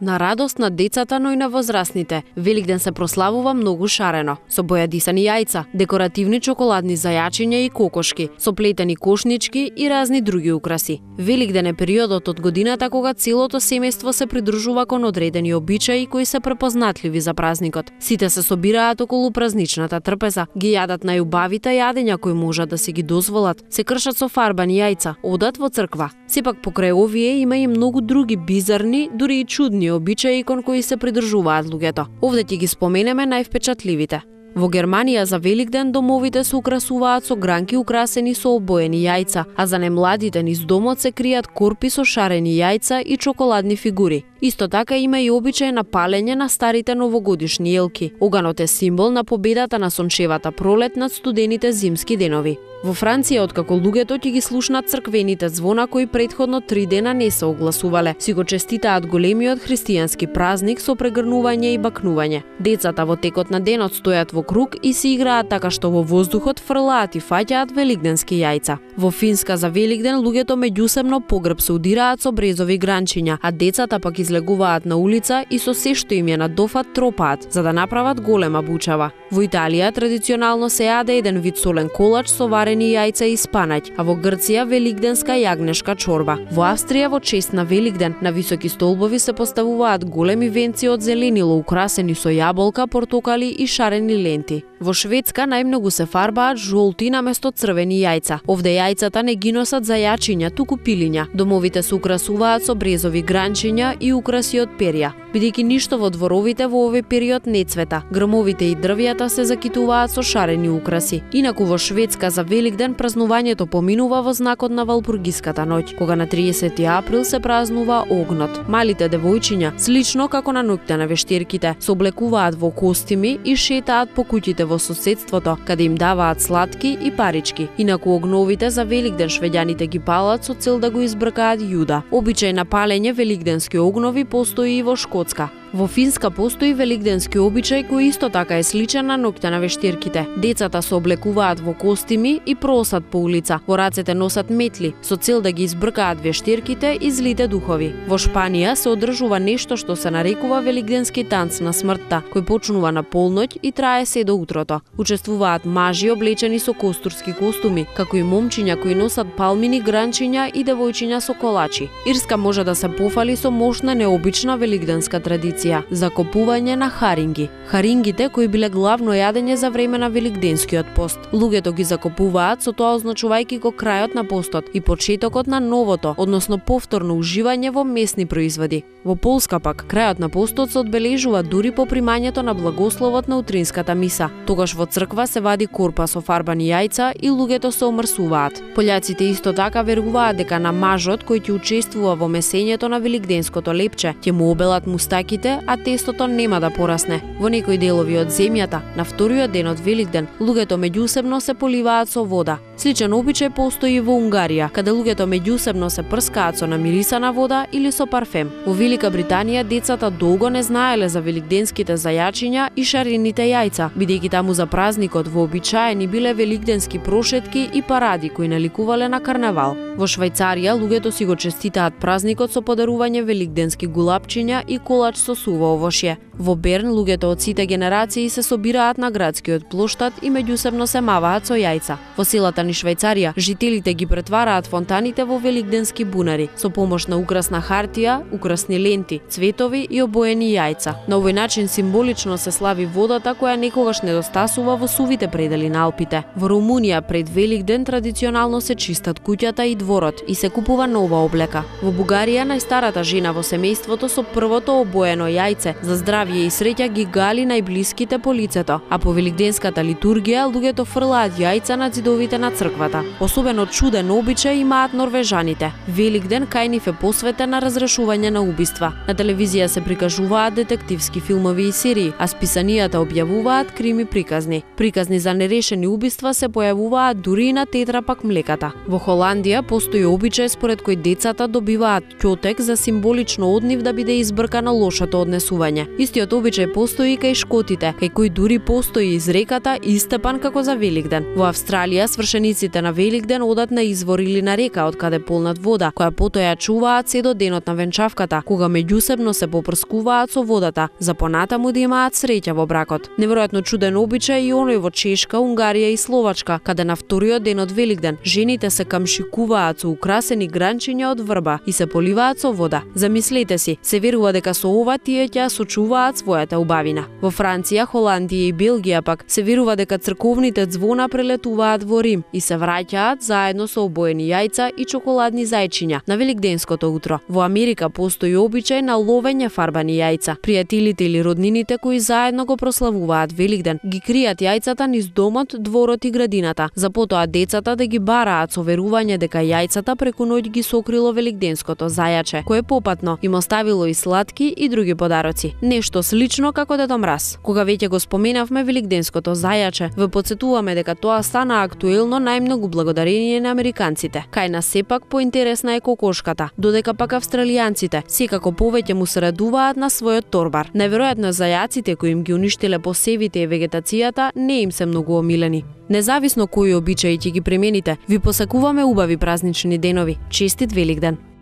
На радост на децата, но и на возрастните, Великден се прославува многу шарено, со бојадисани јајца, декоративни чоколадни зајачиња и кокошки, со плетени кошнички и разни други украси. Великден е периодот од годината кога целото семејство се придружува кон одредени обичаи кои се препознатливи за празникот. Сите се собираат околу празничната трпеза, ги јадат најубавите јадења кои можат да си ги дозволат, се кршат со фарбани јајца, одат во црква. Сепак покрај овие има и многу други бизарни, дури и чудни обичаи кон кои се придржуваат луѓето. Овде ќе ги споменеме највпечатливите. Во Германија за Великден домовите се украсуваат со гранки украсени со обоени јајца, а за немладите низ домот се кријат корпи со шарени јајца и чоколадни фигури. Исто така има и обичај на палење на старите новогодишни елки. Оганот е символ на победата на сончевата пролет над студените зимски денови. Во Франција, откако луѓето ќе ги слушнат црквените звона кои претходно 3 дена не се огласувале, си го честитаат големиот христијански празник со прегрнување и бакнување. Децата во текот на денот стојат во круг и си играат така што во воздухот фрлаат и фаќаат великденски јајца. Во Финска за Великден луѓето меѓусебно погреб се удираат со брезови гранчиња, а децата пак излегуваат на улица и со се што им е на дофат тропаат, за да направат голема бучава. Во Италија традиционално се јаде еден вид солен колач со варени јајца и спанаќ, а во Грција великденска јагнешка чорба. Во Австрија во чест на Великден на високи столбови се поставуваат големи венци од зеленило украсени со јаболка, портокали и шарени ленти. Во Шведска најмногу се фарбаат жолти наместо црвени јајца. Овде јајцата не ги носат зајачиња, туку пилиња. Домовите се украсуваат со брезови гранчиња и украси од перја. Бидејќи ништо во дворовите во овој период не цвета, грмовите и дрвјата се закитуваат со шарени украси. Инаку во Шведска за Великден празнувањето поминува во знакот на Валпургиската ноќ, кога на 30 април се празнува огнот. Малите девојчиња, слично како на ноќта на вештерките, се облекуваат во костими и шетаат по куќите во соседството, каде им даваат сладки и парички. Инаку огновите за Великден швеѓаните ги палат со цел да го избркаат јуда. Обичај на палење великденски огнови постои и во Шкотска. Во Финска постои великденски обичај кој исто така е сличен на ноќта на вештерките. Децата се облекуваат во костими и просат по улица. Во рацете носат метли со цел да ги избркаат вештерките и злите духови. Во Шпанија се одржува нешто што се нарекува великденски танц на смртта, кој почнува на полноќ и трае се до утрото. Учествуваат мажи облечени со костурски костуми, како и момчиња кои носат палмини гранчиња и девојчиња со колачи. Ирска може да се пофали со мощна необична великденска традиција. Закопување на харинги. Харингите кои биле главно јадење за време на великденскиот пост. Луѓето ги закопуваат со тоа означувајќи го крајот на постот и почетокот на новото, односно повторно уживање во месни производи. Во Полска пак крајот на постот се одбележува дури по примањето на благословот на утринската миса. Тогаш во црква се вади корпа со фарбани јајца и луѓето се омрсуваат. Пољаците исто така веруваат дека на мажот кој ќе учествува во месењето на великденското лепче ќе му обелат мустаките, а тестото нема да порасне. Во некои делови од земјата, на вториот ден од Великден, луѓето меѓусебно се поливаат со вода. Сличен обичај постои и во Унгарија, каде луѓето меѓусебно се прскаат со намирисана вода или со парфем. Во Велика Британија децата долго не знаеле за великденските зајачиња и шарените јајца, бидејќи таму за празникот вообичаени биле великденски прошетки и паради кои наликувале на карнавал. Во Швајцарија луѓето си го честитаат празникот со подарување великденски гулапчиња и колач со суво овошје. Во Берн луѓето од сите генерации се собираат на градскиот плоштад и меѓусебно се маваат со јајца. Во селата ни Швајцарија жителите ги претвараат фонтаните во великденски бунари со помош на украсна хартија, украсни ленти, цветови и обоени јајца. На овој начин символично се слави водата која некогаш недостасува во сувите предели на Алпите. Во Румунија пред Великден традиционално се чистат куќата и дворот и се купува нова облека. Во Бугарија најстарата жена во семејството со првото обоено јајце за здравје и среќа ги гали најблиските по лицето, а по великденската литургија луѓето фрлаат јајца на ѕидовите на црквата. Особено чуден обичај имаат норвежаните. Великден кај нив е посветен на разрешување на убиства. На телевизија се прикажуваат детективски филмови и серии, а списанијата објавуваат крими приказни. Приказни за нерешени убиства се појавуваат дури и на тетрапак млеката. Во Холандија постои обичај според кој децата добиваат ќотек за символично од нив да биде избркано лошото доброто однесување. Истиот обичај постои и кај шкотите, кај кои дури постои изреката истепан како за Великден. Во Австралија свршениците на Великден одат на извор или на река од каде полнат вода, која потоа ја чуваат се до денот на венчавката, кога меѓусебно се попрскуваат со водата, за понатаму да имаат среќа во бракот. Неверојатно чуден обичај и оној во Чешка, Унгарија и Словачка, каде на вториот ден од Великден жените се камшикуваат со украсени гранчиња од врба и се поливаат со вода. Замислете си, се верува дека со ова тие ќе сочуваат својата убавина. Во Франција, Холандија и Белгија пак се верува дека црковните ѕвона прелетуваат во Рим и се враќаат заедно со обоени јајца и чоколадни зајчиња на великденското утро. Во Америка постои обичај на ловење фарбани јајца. Пријателите или роднините кои заедно го прославуваат Великден ги кријат јајцата низ домот, дворот и градината, за потоа децата да ги бараат со верување дека јајцата преку ноќ ги сокрило великденското зајаче, кое попатно им оставило и сладки и други подароци. Нешто слично како Дедо Мраз. Кога веќе го споменавме великденското зајаче, ве потсетуваме дека тоа стана актуелно најмногу благодарение на американците. Кај нас сепак поинтересна е кокошката, додека пак австралијанците секако повеќе му се радуваат на својот торбар. Неверојатно зајаците кои им ги уништиле посевите и вегетацијата не им се многу омилени. Независно кои обичаи ќе ги примените, ви посакуваме убави празнични денови. Честит Великден!